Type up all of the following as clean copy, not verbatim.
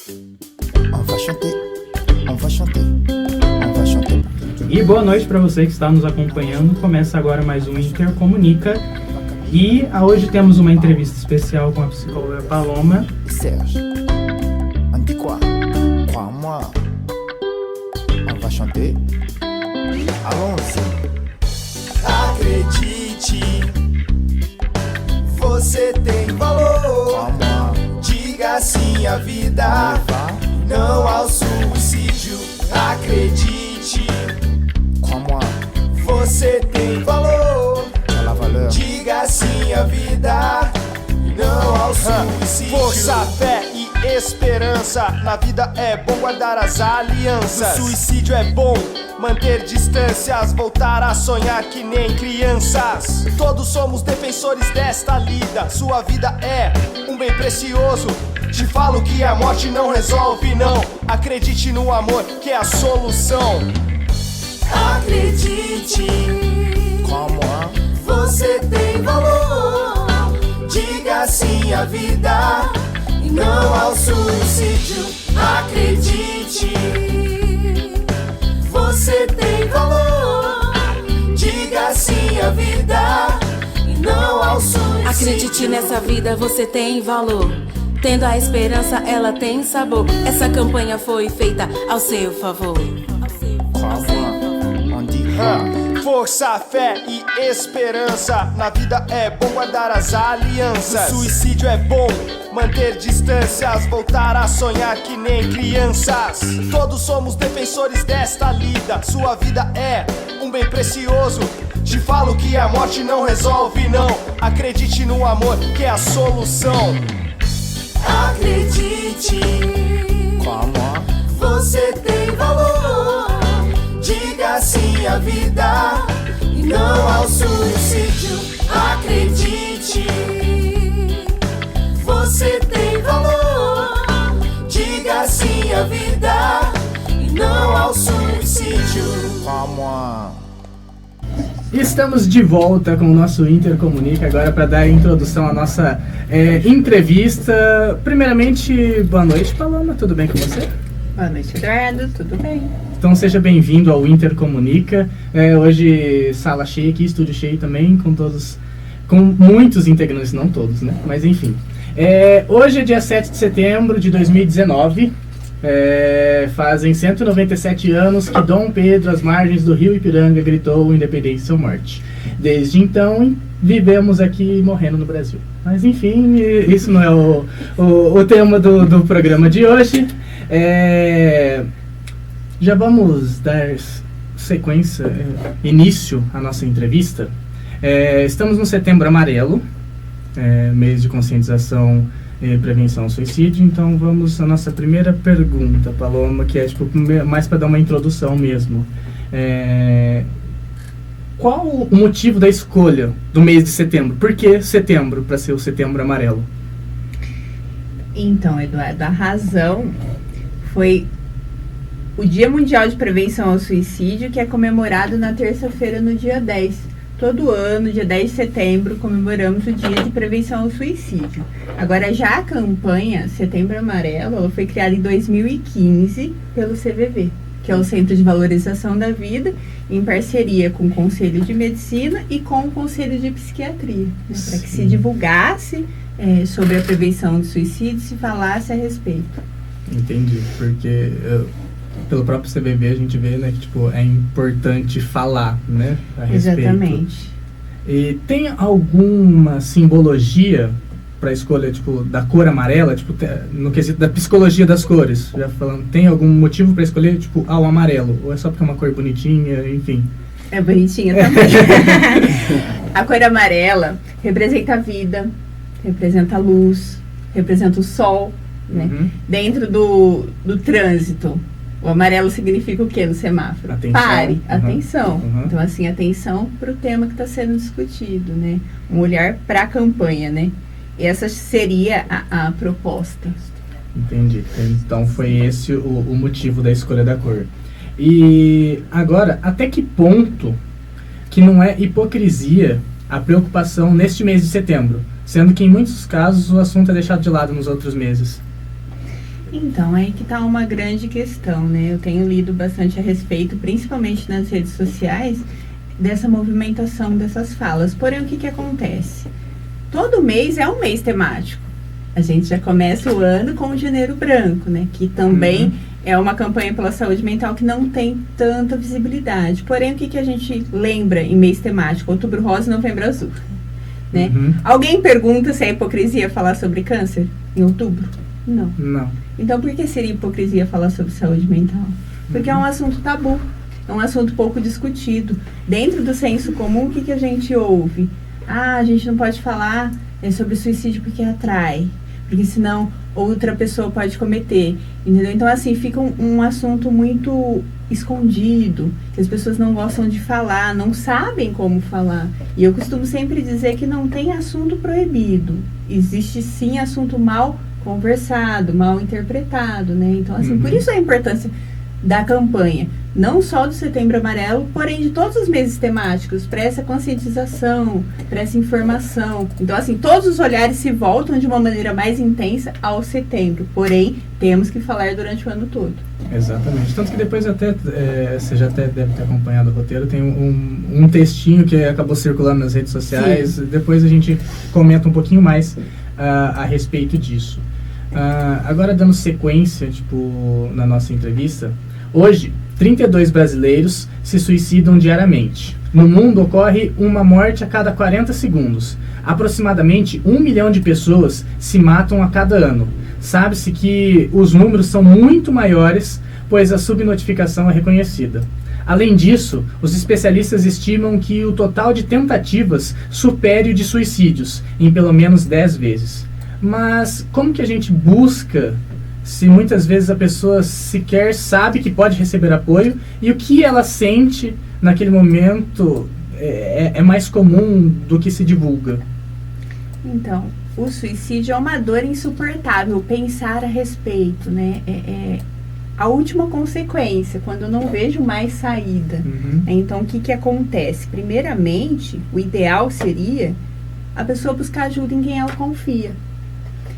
On va chanter, on va chanter, on va chanter. E boa noite para você que está nos acompanhando. Começa agora mais um Intercomunica. E hoje temos uma entrevista especial com a psicóloga Paloma. Serge, on dit quoi? Crois-moi. On va chanter. Allons-y. Acredite, você tem valor. Crois-moi. Diga sim à vida, não ao suicídio. Acredite, Crois-moi. você tem valor. T'as la valeur. Diga sim à vida, não ao suicídio. Força, fé e esperança. Na vida é bom guardar as alianças. No suicídio é bom manter distâncias, voltar a sonhar que nem crianças. Todos somos defensores desta lida. Sua vida é um bem precioso. Te falo que a morte não resolve, não. Acredite no amor, que é a solução. Acredite, Crois-moi. você tem valor. Diga sim à vida e não ao suicídio. Acredite, você tem valor. Diga sim à vida e não ao suicídio. Acredite nessa vida, você tem valor. Tendo a esperança, ela tem sabor. Essa campanha foi feita ao seu favor. Crois-moi. On dit Força, fé e esperança. Na vida é bom guardar as alianças. No suicídio é bom manter distâncias, voltar a sonhar que nem crianças. Todos somos defensores desta lida. Sua vida é um bem precioso. Te falo que a morte não resolve, não. Acredite no amor, que é a solução. Acredite, Crois-moi. você tem valor. Diga sim à vida e não ao suicídio. Acredite, você tem valor. Diga sim à vida e não ao suicídio. Crois-moi. Estamos de volta com o nosso Intercomunica agora para dar a introdução à nossa entrevista. Primeiramente, boa noite, Paloma, tudo bem com você? Boa noite, Eduardo, tudo bem? Então seja bem-vindo ao Intercomunica. Hoje sala cheia aqui, estúdio cheio também, com muitos integrantes, não todos, né? Mas enfim. Hoje é dia 7 de setembro de 2019. Fazem 197 anos que Dom Pedro, às margens do rio Ipiranga, gritou independência ou morte. Desde então, vivemos aqui morrendo no Brasil. Mas enfim, isso não é o tema do programa de hoje. Já vamos dar sequência, início à nossa entrevista. Estamos no Setembro Amarelo, mês de conscientização e prevenção ao suicídio. Então vamos à nossa primeira pergunta, Paloma, que é mais para dar uma introdução mesmo. Qual o motivo da escolha do mês de setembro? Por que setembro para ser o Setembro Amarelo? Então, Eduardo, a razão foi o Dia Mundial de Prevenção ao Suicídio, que é comemorado na terça-feira, no dia 10. Todo ano, dia 10 de setembro, comemoramos o Dia de Prevenção ao Suicídio. Agora, já a campanha Setembro Amarelo, ela foi criada em 2015 pelo CVV, que é o Centro de Valorização da Vida, em parceria com o Conselho de Medicina e com o Conselho de Psiquiatria, né, para que se divulgasse sobre a prevenção do suicídio e se falasse a respeito. Entendi, porque pelo próprio CVV a gente vê, né, que é importante falar, né, a respeito. Exatamente. E tem alguma simbologia para a escolha, da cor amarela, no quesito da psicologia das cores? Já falando, tem algum motivo para escolher, o amarelo? Ou é só porque é uma cor bonitinha, enfim? É bonitinha também. A cor amarela representa a vida, representa a luz, representa o sol, né? Uhum. Dentro do trânsito, o amarelo significa o quê no semáforo? Atenção. Pare, Uhum. atenção. Uhum. Então, assim, atenção para o tema que está sendo discutido, né? Um olhar para a campanha, né? E essa seria a proposta. Entendi. Então foi esse o motivo da escolha da cor. E agora, até que ponto que não é hipocrisia a preocupação neste mês de setembro, sendo que em muitos casos o assunto é deixado de lado nos outros meses? Então, aí que está uma grande questão, né? Eu tenho lido bastante a respeito, principalmente nas redes sociais, dessa movimentação dessas falas. Porém, o que acontece? Todo mês é um mês temático. A gente já começa o ano com o Janeiro Branco, né? Que também é uma campanha pela saúde mental que não tem tanta visibilidade. Porém, o que a gente lembra em mês temático? Outubro Rosa e Novembro Azul, né? Alguém pergunta se é hipocrisia falar sobre câncer em outubro? Não. Não. Então, por que seria hipocrisia falar sobre saúde mental? Porque é um assunto tabu, é um assunto pouco discutido. Dentro do senso comum, o que a gente ouve? Ah, a gente não pode falar sobre suicídio porque atrai, porque senão outra pessoa pode cometer, entendeu? Então, assim, fica um assunto muito escondido, que as pessoas não gostam de falar, não sabem como falar. E eu costumo sempre dizer que não tem assunto proibido. Existe, sim, assunto mal conversado, mal interpretado, né? Então, assim, por isso a importância da campanha, não só do Setembro Amarelo, porém de todos os meses temáticos, para essa conscientização, para essa informação. Então, assim, todos os olhares se voltam de uma maneira mais intensa ao setembro, porém, temos que falar durante o ano todo. Exatamente. Tanto que depois até, você já até deve ter acompanhado o roteiro, tem um textinho que acabou circulando nas redes sociais. Sim. Depois a gente comenta um pouquinho mais a respeito disso. Agora, dando sequência, na nossa entrevista, hoje, 32 brasileiros se suicidam diariamente. No mundo, ocorre uma morte a cada 40 segundos. Aproximadamente 1 milhão de pessoas se matam a cada ano. Sabe-se que os números são muito maiores, pois a subnotificação é reconhecida. Além disso, os especialistas estimam que o total de tentativas supere o de suicídios, em pelo menos 10 vezes. Mas como que a gente busca, se muitas vezes a pessoa sequer sabe que pode receber apoio, e o que ela sente naquele momento é mais comum do que se divulga? Então, o suicídio é uma dor insuportável, pensar a respeito, né? É a última consequência, quando eu não vejo mais saída. Então, o que acontece? Primeiramente, o ideal seria a pessoa buscar ajuda em quem ela confia.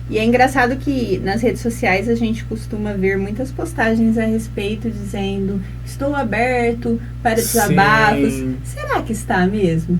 E é engraçado que nas redes sociais a gente costuma ver muitas postagens a respeito dizendo: estou aberto para desabafos. Sim. Será que está mesmo?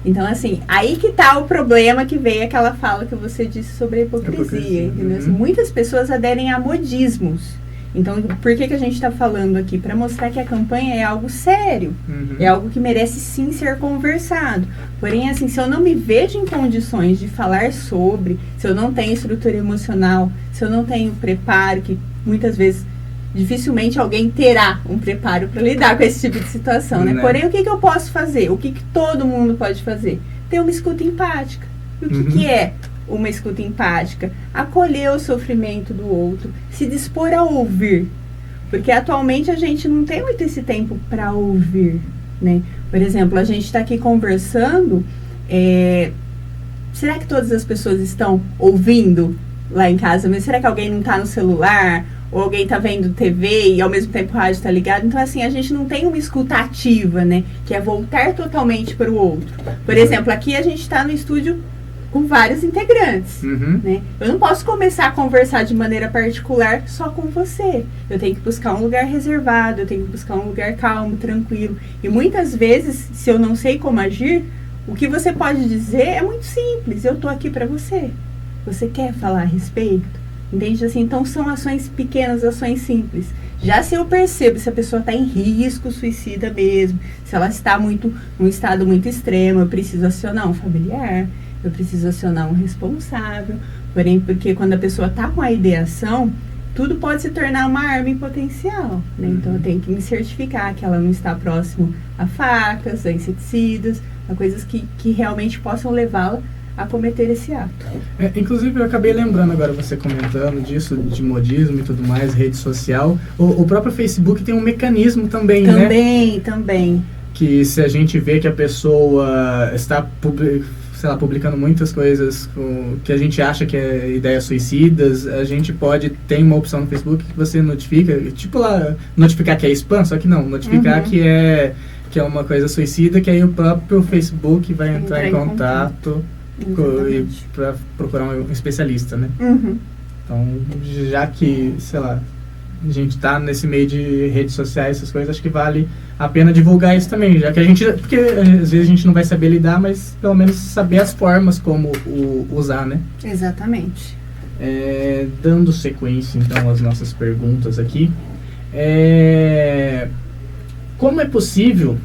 Então, assim, aí que está o problema, que veio aquela fala que você disse sobre a hipocrisia. Entendeu? Assim, muitas pessoas aderem a modismos. Então, por que a gente está falando aqui? Para mostrar que a campanha é algo sério, é algo que merece sim ser conversado. Porém, assim, se eu não me vejo em condições de falar sobre, se eu não tenho estrutura emocional, se eu não tenho preparo, que muitas vezes, dificilmente alguém terá um preparo para lidar com esse tipo de situação, né? Porém, o que eu posso fazer? O que todo mundo pode fazer? Ter uma escuta empática. E o que é uma escuta empática? Acolher o sofrimento do outro, se dispor a ouvir, porque atualmente a gente não tem muito esse tempo para ouvir, né? Por exemplo, a gente está aqui conversando, será que todas as pessoas estão ouvindo lá em casa? Mas será que alguém não está no celular? Ou alguém está vendo TV e ao mesmo tempo o rádio está ligado? Então, assim, a gente não tem uma escuta ativa, né? Que é voltar totalmente para o outro. Por exemplo, aqui a gente está no estúdio com vários integrantes, né? Eu não posso começar a conversar de maneira particular só com você. Eu tenho que buscar um lugar reservado, eu tenho que buscar um lugar calmo, tranquilo. E muitas vezes, se eu não sei como agir, o que você pode dizer é muito simples: eu tô aqui para você. Você quer falar a respeito? Entende? Assim, então são ações pequenas, ações simples. Já se eu percebo se a pessoa está em risco suicida mesmo, se ela está num estado muito extremo, eu preciso acionar um familiar, eu preciso acionar um responsável. Porém, porque quando a pessoa está com a ideação, tudo pode se tornar uma arma em potencial, né? Então eu tenho que me certificar que ela não está próximo a facas, a inseticidas, a coisas que realmente possam levá-la a cometer esse ato. Inclusive, eu acabei lembrando agora, você comentando disso, de modismo e tudo mais, rede social. O próprio Facebook tem um mecanismo também, né? Também. Que se a gente vê que a pessoa está publicando muitas coisas que a gente acha que é ideias suicidas, a gente tem uma opção no Facebook que você notifica, tipo lá, notificar que é spam, só que não, notificar que é uma coisa suicida, que aí o próprio Facebook vai entrar em contato para procurar um especialista, né? Então, já que, sei lá, a gente tá nesse meio de redes sociais, essas coisas, acho que vale a pena divulgar isso também, já que a gente, porque às vezes a gente não vai saber lidar, mas pelo menos saber as formas como usar, né? Exatamente. Dando sequência, então, às nossas perguntas aqui, como é possível,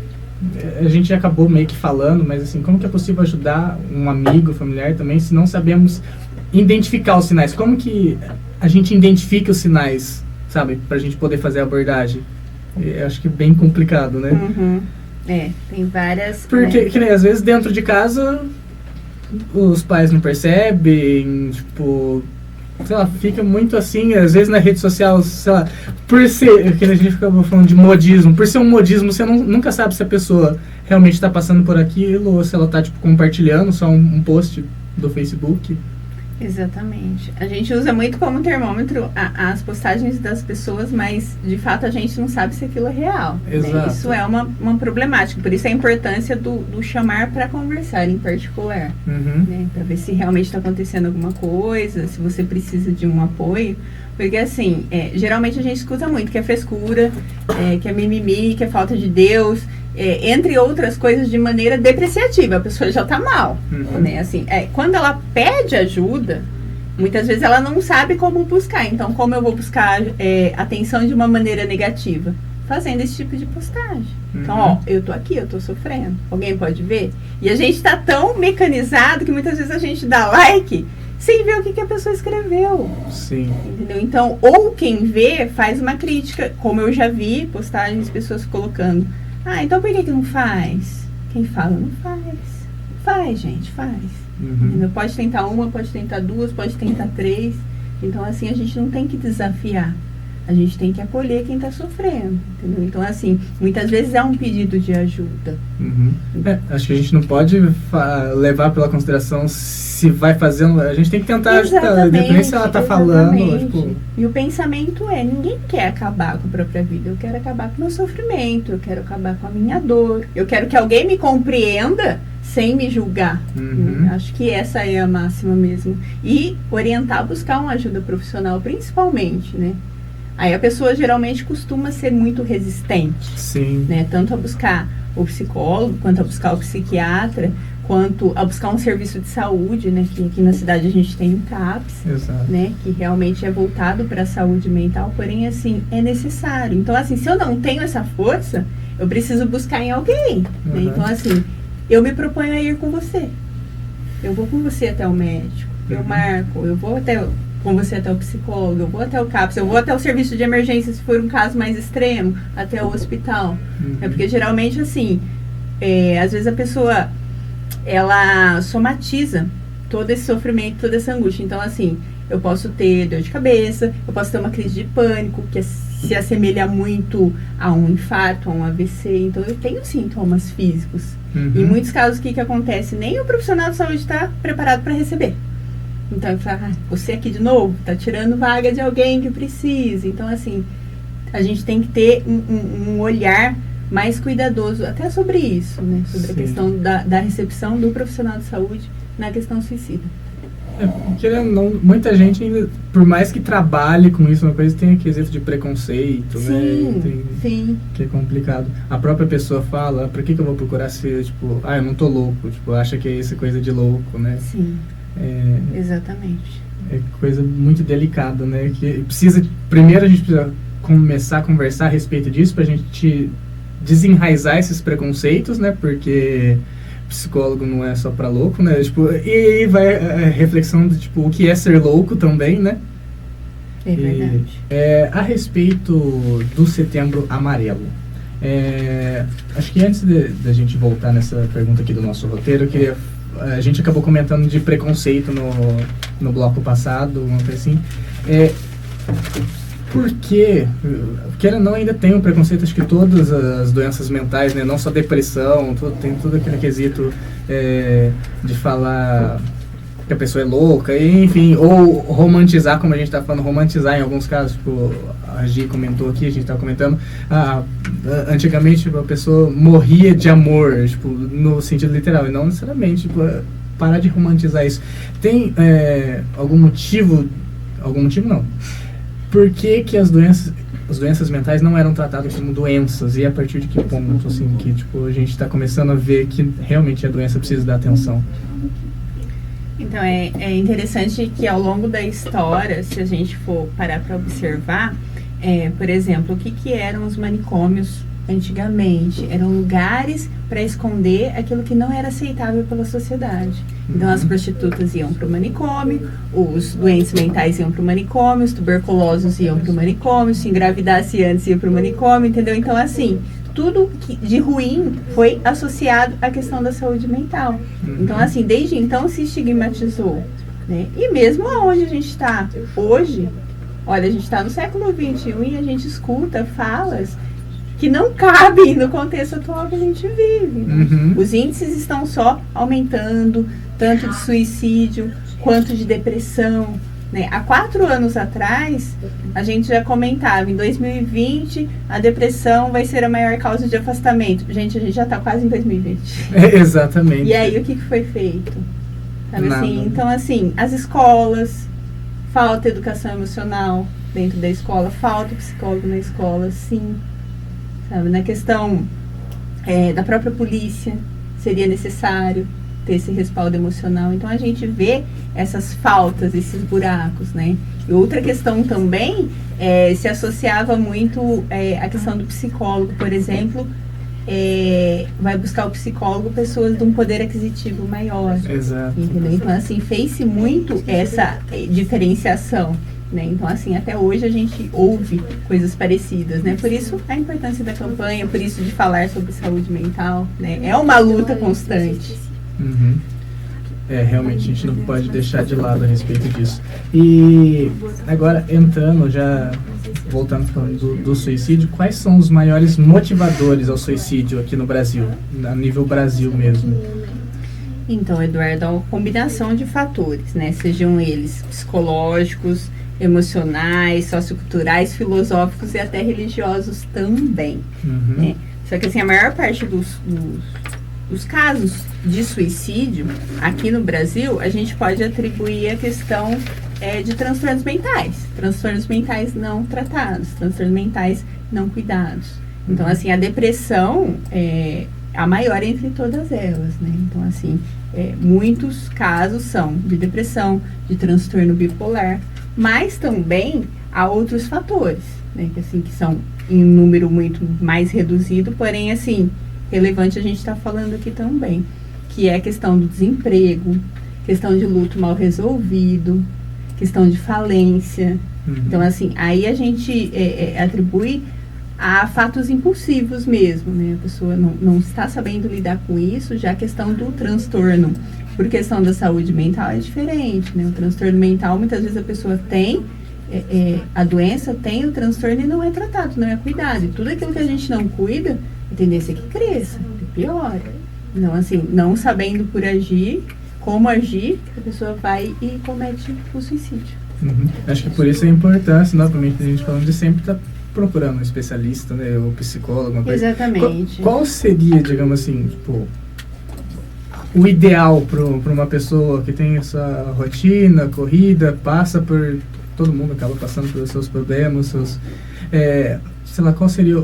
a gente já acabou meio que falando, mas assim, como que é possível ajudar um amigo, familiar também, se não sabemos identificar os sinais? Como que a gente identifica os sinais, sabe, pra gente poder fazer a abordagem? Eu acho que é bem complicado, né? Uhum. Tem várias... Porque, que nem, às vezes, dentro de casa, os pais não percebem, tipo... sei lá, fica muito assim, às vezes na rede social, sei lá, por ser, que a gente ficava falando de modismo, por ser um modismo, você nunca sabe se a pessoa realmente está passando por aquilo, ou se ela está, tipo, compartilhando só um post do Facebook. Exatamente. A gente usa muito como termômetro as postagens das pessoas, mas de fato a gente não sabe se aquilo é real. Exato. Né? Isso é uma problemática. Por isso a importância do chamar para conversar em particular. Uhum. Né? Para ver se realmente está acontecendo alguma coisa, se você precisa de um apoio. Porque assim, geralmente a gente escuta muito que é frescura, que é mimimi, que é falta de Deus. Entre outras coisas, de maneira depreciativa, a pessoa já está mal, né? Assim, quando ela pede ajuda, muitas vezes ela não sabe como buscar. Então, como eu vou buscar atenção de uma maneira negativa? Fazendo esse tipo de postagem. Então, eu tô aqui, eu tô sofrendo. Alguém pode ver? E a gente tá tão mecanizado que muitas vezes a gente dá like sem ver o que a pessoa escreveu. Sim. Entendeu? Então, ou quem vê faz uma crítica, como eu já vi postagens de pessoas colocando: então por que não faz? Quem fala não faz. Faz, gente, faz. Entendeu? Pode tentar uma, pode tentar duas, pode tentar três. Então, assim, a gente não tem que desafiar. A gente tem que acolher quem está sofrendo. Entendeu? Então, assim, muitas vezes é um pedido de ajuda. Acho que a gente não pode levar pela consideração se vai fazendo. A gente tem que tentar ajudar, independente se ela está falando. Tipo... E o pensamento ninguém quer acabar com a própria vida. Eu quero acabar com o meu sofrimento, eu quero acabar com a minha dor. Eu quero que alguém me compreenda sem me julgar. Acho que essa é a máxima mesmo. E orientar a buscar uma ajuda profissional, principalmente, né? Aí a pessoa geralmente costuma ser muito resistente. Sim. Né? Tanto a buscar o psicólogo, quanto a buscar o psiquiatra, quanto a buscar um serviço de saúde, né? Que aqui na cidade a gente tem um CAPS, exato, né? Que realmente é voltado para a saúde mental, porém, assim, é necessário. Então, assim, se eu não tenho essa força, eu preciso buscar em alguém. Né? Então, assim, eu me proponho a ir com você. Eu vou com você até o médico, eu marco, eu vou com você até o psicólogo, eu vou até o CAPS, eu vou até o serviço de emergência se for um caso mais extremo, até o hospital. Porque geralmente, assim, às vezes a pessoa, ela somatiza todo esse sofrimento, toda essa angústia. Então, assim, eu posso ter dor de cabeça, eu posso ter uma crise de pânico, que se assemelha muito a um infarto, a um AVC. Então, eu tenho sintomas físicos. Em muitos casos, o que acontece? Nem o profissional de saúde está preparado para receber. Então, eu falo, você aqui de novo, tá tirando vaga de alguém que precisa. Então, assim, a gente tem que ter um olhar mais cuidadoso até sobre isso, né? Sobre a questão da recepção do profissional de saúde na questão suicida. Querendo ou não, muita gente ainda, por mais que trabalhe com isso, uma coisa, tem quesito de preconceito, né? Sim. Que é complicado. A própria pessoa fala, pra que eu vou procurar se, tipo, eu não tô louco, tipo, acha que é isso coisa de louco, né? Sim. Exatamente. É coisa muito delicada, né? Que primeiro a gente precisa começar a conversar a respeito disso pra gente desenraizar esses preconceitos, né? Porque psicólogo não é só pra louco, né? Tipo, e aí vai a reflexão de, tipo, o que é ser louco também, né? É verdade. A respeito do Setembro Amarelo, acho que antes da gente voltar nessa pergunta aqui do nosso roteiro, eu queria... A gente acabou comentando de preconceito no bloco passado, uma coisa assim. Porque, querendo ou não, ainda tem um preconceito, acho que todas as doenças mentais, né, não só depressão, tem todo aquele quesito de falar que a pessoa é louca, enfim, ou romantizar, como a gente está falando, romantizar em alguns casos, tipo, a Gi comentou aqui, a gente estava comentando, antigamente tipo, a pessoa morria de amor, tipo, no sentido literal, e não necessariamente, tipo, parar de romantizar isso. Tem algum motivo, algum motivo não. Por que que as doenças mentais não eram tratadas como doenças? E a partir de que ponto, assim, que tipo, a gente está começando a ver que realmente a doença precisa dar atenção? Então, é interessante que ao longo da história, se a gente for parar para observar, por exemplo, o que eram os manicômios antigamente? Eram lugares para esconder aquilo que não era aceitável pela sociedade. Então, as prostitutas iam para o manicômio, os doentes mentais iam para o manicômio, os tuberculosos iam para o manicômio, se engravidasse antes ia para o manicômio, entendeu? Então, assim, tudo de ruim foi associado à questão da saúde mental. Então, assim, desde então se estigmatizou, né? E mesmo onde a gente está hoje, olha, a gente está no século XXI e a gente escuta falas que não cabem no contexto atual que a gente vive. Né? Os índices estão só aumentando, tanto de suicídio quanto de depressão. Né? Há 4 anos atrás, a gente já comentava, em 2020, a depressão vai ser a maior causa de afastamento. Gente, a gente já está quase em 2020. Exatamente. E aí, o que foi feito? Sabe, Nada. assim? Então, assim, as escolas, falta educação emocional dentro da escola, falta psicólogo na escola, sim. Sabe, na questão da própria polícia, seria necessário ter esse respaldo emocional. Então, a gente vê essas faltas, esses buracos, né? E outra questão também, se associava muito à questão do psicólogo, por exemplo, vai buscar o psicólogo pessoas de um poder aquisitivo maior. Exato. Entendeu? Então, assim, fez-se muito essa diferenciação. Né? Então, assim, até hoje a gente ouve coisas parecidas, né? Por isso a importância da campanha, por isso de falar sobre saúde mental, né? É uma luta constante. Realmente a gente não pode deixar de lado a respeito disso. E agora, entrando, já voltando falando do suicídio, quais são os maiores motivadores ao suicídio aqui no Brasil, a nível Brasil mesmo? Então, Eduardo, é uma combinação de fatores, né? Sejam eles psicológicos, emocionais, socioculturais, filosóficos e até religiosos também. Né? Só que assim, a maior parte dos casos de suicídio aqui no Brasil, a gente pode atribuir a questão de transtornos mentais não tratados, transtornos mentais não cuidados. Então, assim, a depressão é a maior entre todas elas, né? Então, assim, muitos casos são de depressão, de transtorno bipolar, mas também há outros fatores, né, que são em número muito mais reduzido, porém, assim, relevante a gente está falando aqui também, que é a questão do desemprego, questão de luto mal resolvido, questão de falência. Então, assim, aí a gente atribui a fatos impulsivos mesmo, né, a pessoa não está sabendo lidar com isso, já a questão do transtorno. Por questão da saúde mental é diferente, né? O transtorno mental, muitas vezes a pessoa tem a doença, tem o transtorno e não é tratado, não é cuidado. E tudo aquilo que a gente não cuida, a tendência é que cresça, que piora. Então, assim, não sabendo por agir, como agir, a pessoa vai e comete o suicídio. Acho que por isso a importância, novamente, a gente falando de sempre estar procurando um especialista, né? Ou psicólogo, uma coisa. Exatamente. Qual seria, digamos assim, tipo, o ideal para uma pessoa que tem essa rotina, corrida, passa por... Todo mundo acaba passando pelos seus problemas, sei lá, qual seria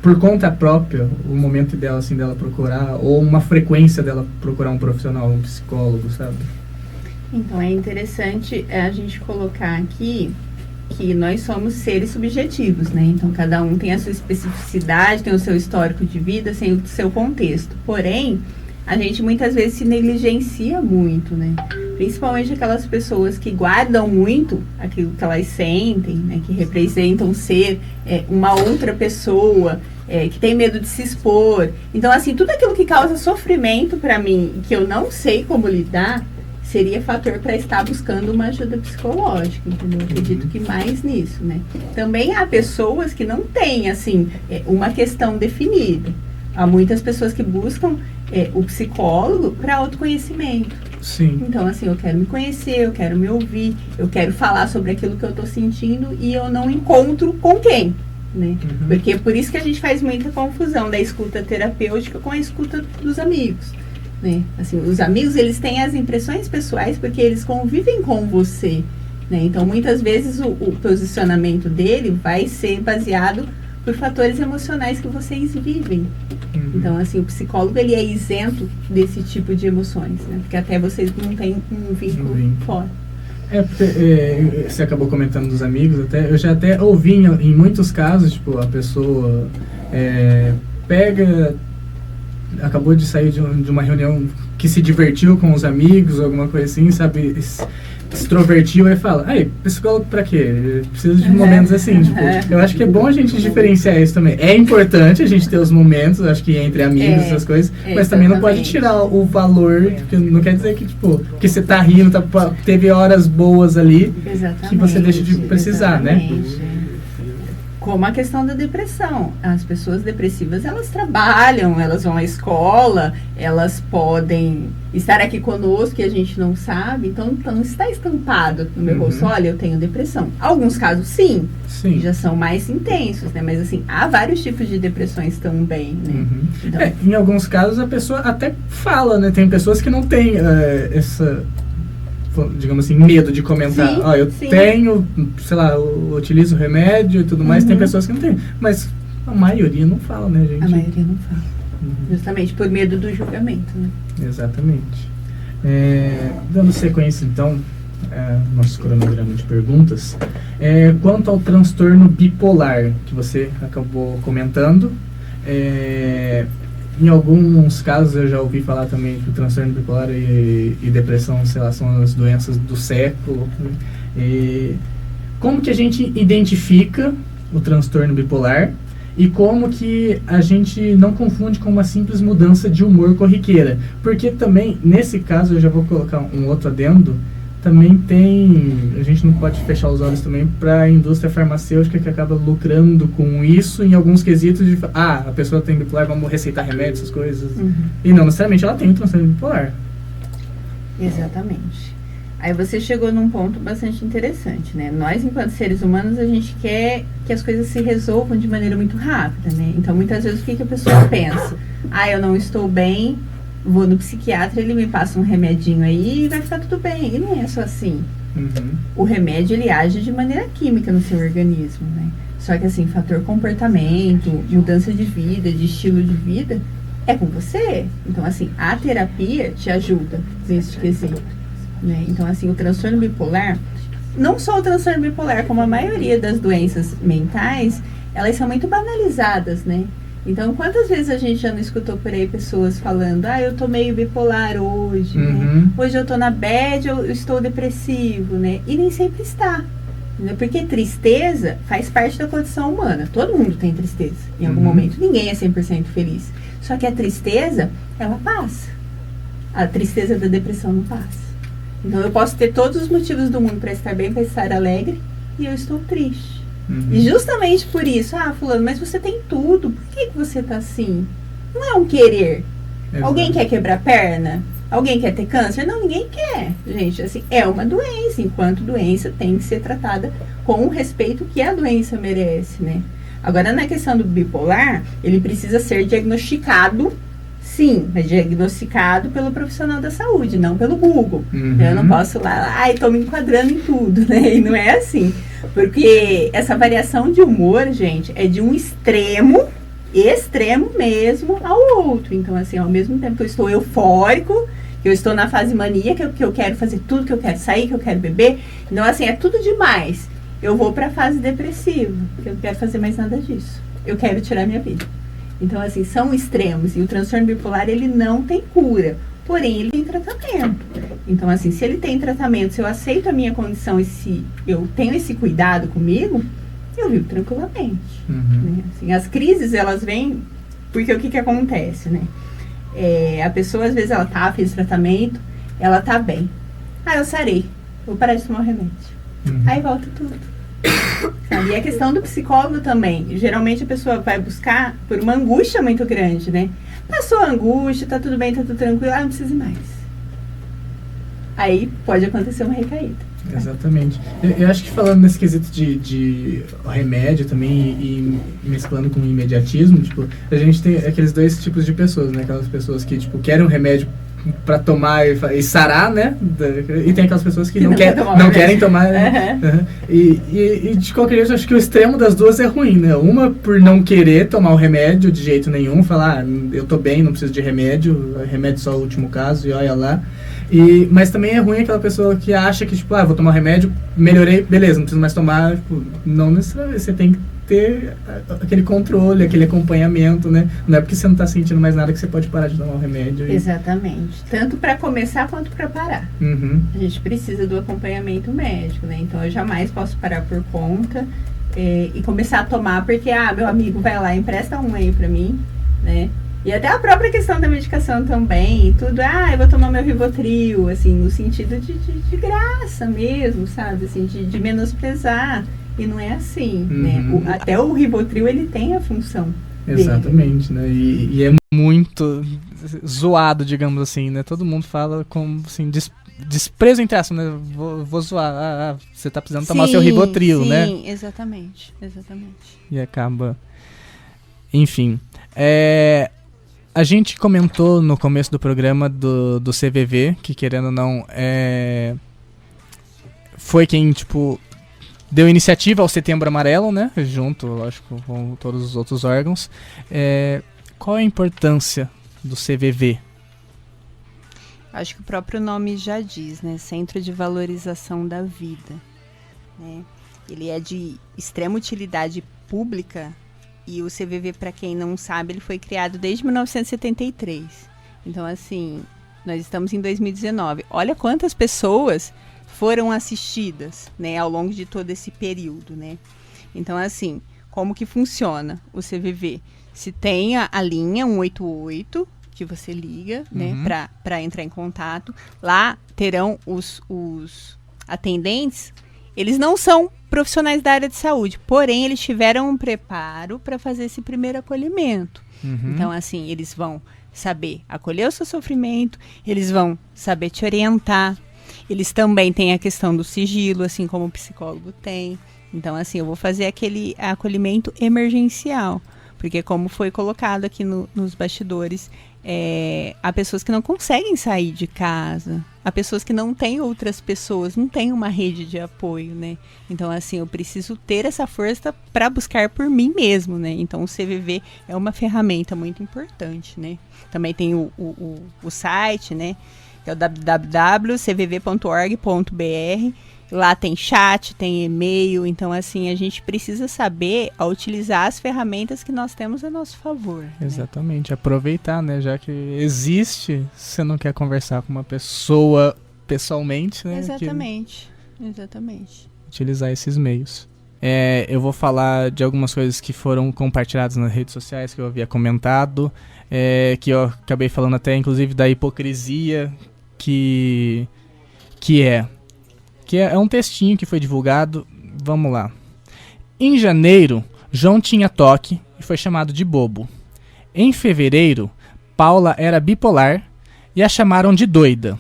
por conta própria, o momento ideal, assim, dela procurar, ou uma frequência dela procurar um profissional, um psicólogo, sabe? Então, é interessante a gente colocar aqui que nós somos seres subjetivos, né? Então, cada um tem a sua especificidade, tem o seu histórico de vida, tem o seu contexto. Porém, a gente muitas vezes se negligencia muito, né? Principalmente aquelas pessoas que guardam muito aquilo que elas sentem, né? Que representam ser uma outra pessoa, que tem medo de se expor. Então, assim, tudo aquilo que causa sofrimento para mim, que eu não sei como lidar, seria fator para estar buscando uma ajuda psicológica, entendeu? Eu acredito que mais nisso, né? Também há pessoas que não têm, assim, uma questão definida. Há muitas pessoas que buscam o psicólogo para autoconhecimento. Sim. Então, assim, eu quero me conhecer, eu quero me ouvir, eu quero falar sobre aquilo que eu estou sentindo e eu não encontro com quem, né? Porque é por isso que a gente faz muita confusão da escuta terapêutica com a escuta dos amigos, né? Assim, os amigos, eles têm as impressões pessoais porque eles convivem com você. né? Então, muitas vezes, o posicionamento dele vai ser baseado por fatores emocionais que vocês vivem. Então, assim, o psicólogo, ele é isento desse tipo de emoções, né? Porque até vocês não têm um vínculo fora. Porque você acabou comentando dos amigos, eu já até ouvi em muitos casos, tipo, a pessoa acabou de sair de uma reunião que se divertiu com os amigos, alguma coisa assim, sabe, extrovertiu e fala, psicólogo pra quê? Preciso de momentos assim, tipo, eu acho que é bom a gente diferenciar isso também. É importante a gente ter os momentos, acho que entre amigos, essas coisas, mas também não pode tirar o valor, porque não quer dizer que, tipo, que você tá rindo, teve horas boas ali, que você deixa de precisar, né? Como a questão da depressão. As pessoas depressivas, elas trabalham, elas vão à escola, elas podem estar aqui conosco e a gente não sabe. Então está estampado no meu rosto, olha, eu tenho depressão. Alguns casos, sim. Já são mais intensos, né? Mas, assim, há vários tipos de depressões também, né? Então, em alguns casos, a pessoa até fala, né? Tem pessoas que não têm essa... digamos assim, medo de comentar. Eu tenho, sei lá, eu utilizo remédio e tudo mais. Tem pessoas que não têm. Mas a maioria não fala, né, gente? A maioria não fala. Justamente por medo do julgamento, né? Exatamente. Dando sequência, então, nosso cronograma de perguntas. Quanto ao transtorno bipolar, que você acabou comentando, em alguns casos eu já ouvi falar também que o transtorno bipolar e depressão, sei lá, são as doenças do século. Como que a gente identifica o transtorno bipolar e como que a gente não confunde com uma simples mudança de humor corriqueira? Porque também, nesse caso, eu já vou colocar um outro adendo, também a gente não pode fechar os olhos também para a indústria farmacêutica que acaba lucrando com isso em alguns quesitos de, a pessoa tem bipolar, vamos receitar remédios, essas coisas. E não necessariamente ela tem o transtorno bipolar. Exatamente. Aí você chegou num ponto bastante interessante, né? Nós, enquanto seres humanos, a gente quer que as coisas se resolvam de maneira muito rápida, né? Então, muitas vezes, o que a pessoa pensa? Eu não estou bem, vou no psiquiatra, ele me passa um remedinho aí e vai ficar tudo bem. E não é só assim. O remédio, ele age de maneira química no seu organismo, né? Só que, assim, fator comportamento, mudança de vida, de estilo de vida, é com você. Então, assim, a terapia te ajuda nesse quesito, né? Então, assim, o transtorno bipolar, não só o transtorno bipolar, como a maioria das doenças mentais, elas são muito banalizadas, né? Então, quantas vezes a gente já não escutou por aí pessoas falando, eu tô meio bipolar hoje, né? Hoje eu tô na bad, eu estou depressivo, né? E nem sempre está, né? Porque tristeza faz parte da condição humana. Todo mundo tem tristeza em algum momento. Ninguém é 100% feliz. Só que a tristeza, ela passa. A tristeza da depressão não passa. Então, eu posso ter todos os motivos do mundo para estar bem, para estar alegre, e eu estou triste. E justamente por isso, fulano, mas você tem tudo, por que você tá assim? Não é um querer. Alguém quer quebrar a perna? Alguém quer ter câncer? Não, ninguém quer. Gente, assim, é uma doença, enquanto doença tem que ser tratada com o respeito que a doença merece, né? Agora, na questão do bipolar, ele precisa ser diagnosticado, sim, mas diagnosticado pelo profissional da saúde, não pelo Google. Eu não posso lá, tô me enquadrando em tudo, né? E não é assim. Porque essa variação de humor, gente, é de um extremo mesmo, ao outro. Então, assim, ao mesmo tempo que eu estou eufórico, que eu estou na fase maníaca, que eu quero fazer tudo, que eu quero sair, que eu quero beber. Então, assim, é tudo demais. Eu vou para a fase depressiva, que eu não quero fazer mais nada disso. Eu quero tirar minha vida. Então, assim, são extremos. E o transtorno bipolar, ele não tem cura. Porém, ele tem tratamento. Então, assim, se ele tem tratamento, se eu aceito a minha condição e se eu tenho esse cuidado comigo, eu vivo tranquilamente. Né? Assim, as crises, elas vêm porque o que acontece, né? A pessoa, às vezes, ela fez tratamento, ela tá bem. Eu sarei, vou parar de tomar o remédio. Aí volta tudo. Sabe? E a questão do psicólogo também. Geralmente a pessoa vai buscar por uma angústia muito grande, né? Passou a angústia, tá tudo bem, tá tudo tranquilo, não precisa ir mais. Aí pode acontecer uma recaída. Exatamente. Eu acho que falando nesse quesito de remédio também e mesclando com o imediatismo, tipo, a gente tem aqueles dois tipos de pessoas, né? Aquelas pessoas que, tipo, querem um remédio pra tomar e sarar, né? E tem aquelas pessoas que não querem tomar. Uhum. E de qualquer jeito, acho que o extremo das duas é ruim, né? Uma por não querer tomar o remédio de jeito nenhum, falar, eu tô bem, não preciso de remédio só é o último caso, e olha lá. Mas também é ruim aquela pessoa que acha que, tipo, vou tomar remédio, melhorei, beleza, não preciso mais tomar. Tipo, não necessariamente, você tem que ter aquele controle, aquele acompanhamento, né? Não é porque você não tá sentindo mais nada que você pode parar de tomar o remédio. Exatamente. Tanto para começar quanto para parar. Uhum. A gente precisa do acompanhamento médico, né? Então eu jamais posso parar por conta e começar a tomar porque, meu amigo vai lá e empresta um aí para mim, né? E até a própria questão da medicação também, tudo, eu vou tomar meu Rivotril, assim, no sentido de graça mesmo, sabe? Assim, de menosprezar. E não é assim, né? Até o Rivotril, ele tem a função Exatamente, né? E é muito zoado, digamos assim, né? Todo mundo fala com, assim, desprezo entre aspas, né? Vou zoar. Você tá precisando tomar o seu Rivotril, né? Sim, exatamente. E acaba... Enfim. A gente comentou no começo do programa do CVV, que querendo ou não, foi quem, tipo... deu iniciativa ao Setembro Amarelo, né? Junto, lógico, com todos os outros órgãos. Qual é a importância do CVV? Acho que o próprio nome já diz, né? Centro de Valorização da Vida, né? Ele é de extrema utilidade pública e o CVV, para quem não sabe, ele foi criado desde 1973. Então, assim, nós estamos em 2019. Olha quantas pessoas foram assistidas, né, ao longo de todo esse período, né? Então, assim, como que funciona o CVV? Se tem a linha 188, que você liga, né, para entrar em contato, lá terão os atendentes, eles não são profissionais da área de saúde, porém, eles tiveram um preparo para fazer esse primeiro acolhimento. Então, assim, eles vão saber acolher o seu sofrimento, eles vão saber te orientar. Eles também têm a questão do sigilo, assim como o psicólogo tem. Então, assim, eu vou fazer aquele acolhimento emergencial. Porque, como foi colocado aqui nos bastidores, há pessoas que não conseguem sair de casa. Há pessoas que não têm outras pessoas, não têm uma rede de apoio, né? Então, assim, eu preciso ter essa força para buscar por mim mesmo, né? Então, o CVV é uma ferramenta muito importante, né? Também tem o site, né? Que é o www.cvv.org.br. Lá tem chat, tem e-mail. Então, assim, a gente precisa saber utilizar as ferramentas que nós temos a nosso favor. Exatamente. Né? Aproveitar, né? Já que existe, você não quer conversar com uma pessoa pessoalmente, né? Exatamente. Utilizar esses meios. Eu vou falar de algumas coisas que foram compartilhadas nas redes sociais, que eu havia comentado, que eu acabei falando até, inclusive, da hipocrisia, que é um textinho que foi divulgado. Vamos lá. Em janeiro, João tinha toque e foi chamado de bobo. Em fevereiro, Paula era bipolar e a chamaram de doida.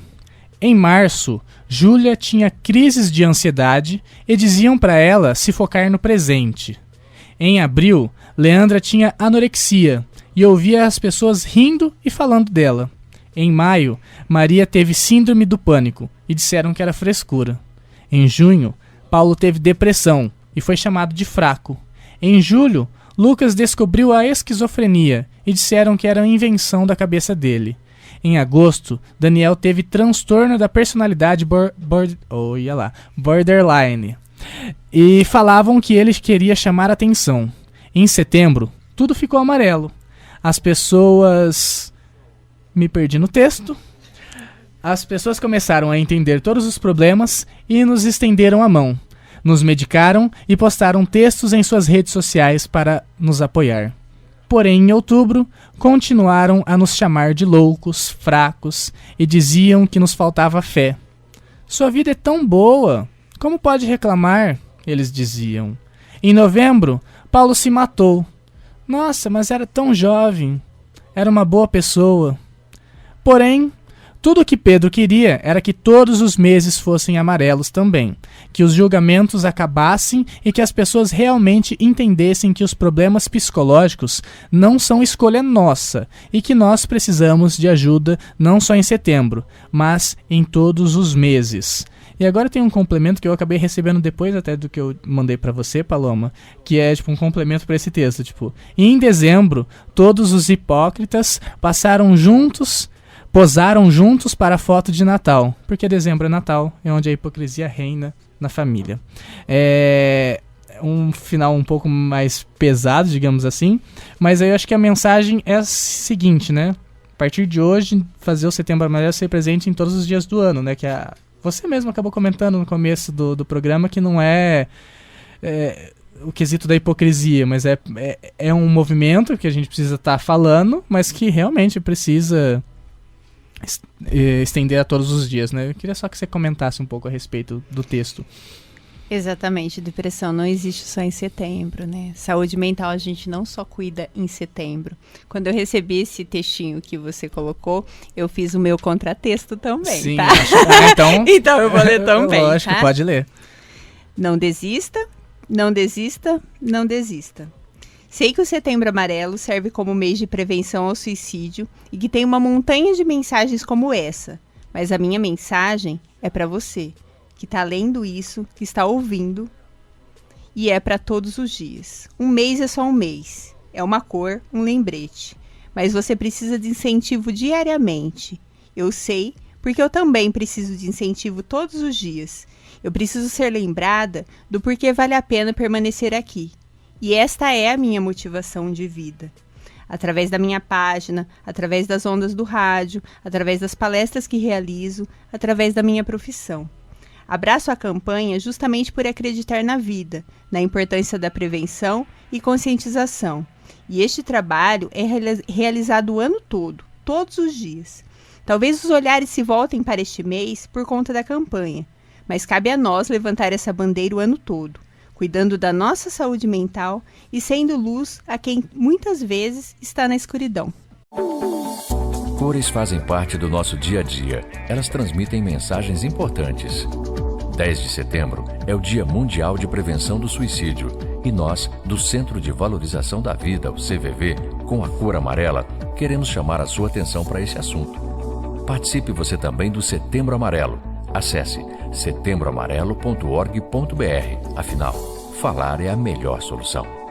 Em março, Júlia tinha crises de ansiedade e diziam para ela se focar no presente. Em abril, Leandra tinha anorexia e ouvia as pessoas rindo e falando dela. Em maio, Maria teve síndrome do pânico e disseram que era frescura. Em junho, Paulo teve depressão e foi chamado de fraco. Em julho, Lucas descobriu a esquizofrenia e disseram que era invenção da cabeça dele. Em agosto, Daniel teve transtorno da personalidade borderline e falavam que ele queria chamar atenção. Em setembro, tudo ficou amarelo. As pessoas... Me perdi no texto. As pessoas começaram a entender todos os problemas e nos estenderam a mão. Nos medicaram e postaram textos em suas redes sociais para nos apoiar. Porém, em outubro, continuaram a nos chamar de loucos, fracos e diziam que nos faltava fé. Sua vida é tão boa, como pode reclamar? Eles diziam. Em novembro, Paulo se matou. Nossa, mas era tão jovem. Era uma boa pessoa. Porém, Tudo o que Pedro queria era que todos os meses fossem amarelos também, que os julgamentos acabassem e que as pessoas realmente entendessem que os problemas psicológicos não são escolha nossa e que nós precisamos de ajuda não só em setembro, mas em todos os meses. E agora tem um complemento que eu acabei recebendo depois até do que eu mandei pra você, Paloma, que é tipo um complemento pra esse texto, tipo, em dezembro, todos os hipócritas posaram juntos para a foto de Natal, porque dezembro é Natal, é onde a hipocrisia reina na família. É um final um pouco mais pesado, digamos assim, mas aí eu acho que a mensagem é a seguinte, né? A partir de hoje, fazer o Setembro Amarelo ser presente em todos os dias do ano, né? Que você mesmo acabou comentando no começo do programa que não é o quesito da hipocrisia, mas é um movimento que a gente precisa estar falando, mas que realmente precisa estender a todos os dias, né? Eu queria só que você comentasse um pouco a respeito do texto. Exatamente, depressão não existe só em setembro, né? Saúde mental a gente não só cuida em setembro. Quando eu recebi esse textinho que você colocou, eu fiz o meu contratexto também, sim, tá? Então eu vou ler também, lógico, tá? Pode ler. Não desista, não desista, não desista. Sei que o Setembro Amarelo serve como mês de prevenção ao suicídio e que tem uma montanha de mensagens como essa, mas a minha mensagem é para você, que está lendo isso, que está ouvindo, e é para todos os dias. Um mês é só um mês, é uma cor, um lembrete, mas você precisa de incentivo diariamente. Eu sei, porque eu também preciso de incentivo todos os dias. Eu preciso ser lembrada do porquê vale a pena permanecer aqui. E esta é a minha motivação de vida. Através da minha página, através das ondas do rádio, através das palestras que realizo, através da minha profissão. Abraço a campanha justamente por acreditar na vida, na importância da prevenção e conscientização. E este trabalho é realizado o ano todo, todos os dias. Talvez os olhares se voltem para este mês por conta da campanha, mas cabe a nós levantar essa bandeira o ano todo, cuidando da nossa saúde mental e sendo luz a quem muitas vezes está na escuridão. Cores fazem parte do nosso dia a dia. Elas transmitem mensagens importantes. 10 de setembro é o Dia Mundial de Prevenção do Suicídio e nós, do Centro de Valorização da Vida, o CVV, com a cor amarela, queremos chamar a sua atenção para esse assunto. Participe você também do Setembro Amarelo. Acesse setembroamarelo.org.br. Afinal, falar é a melhor solução.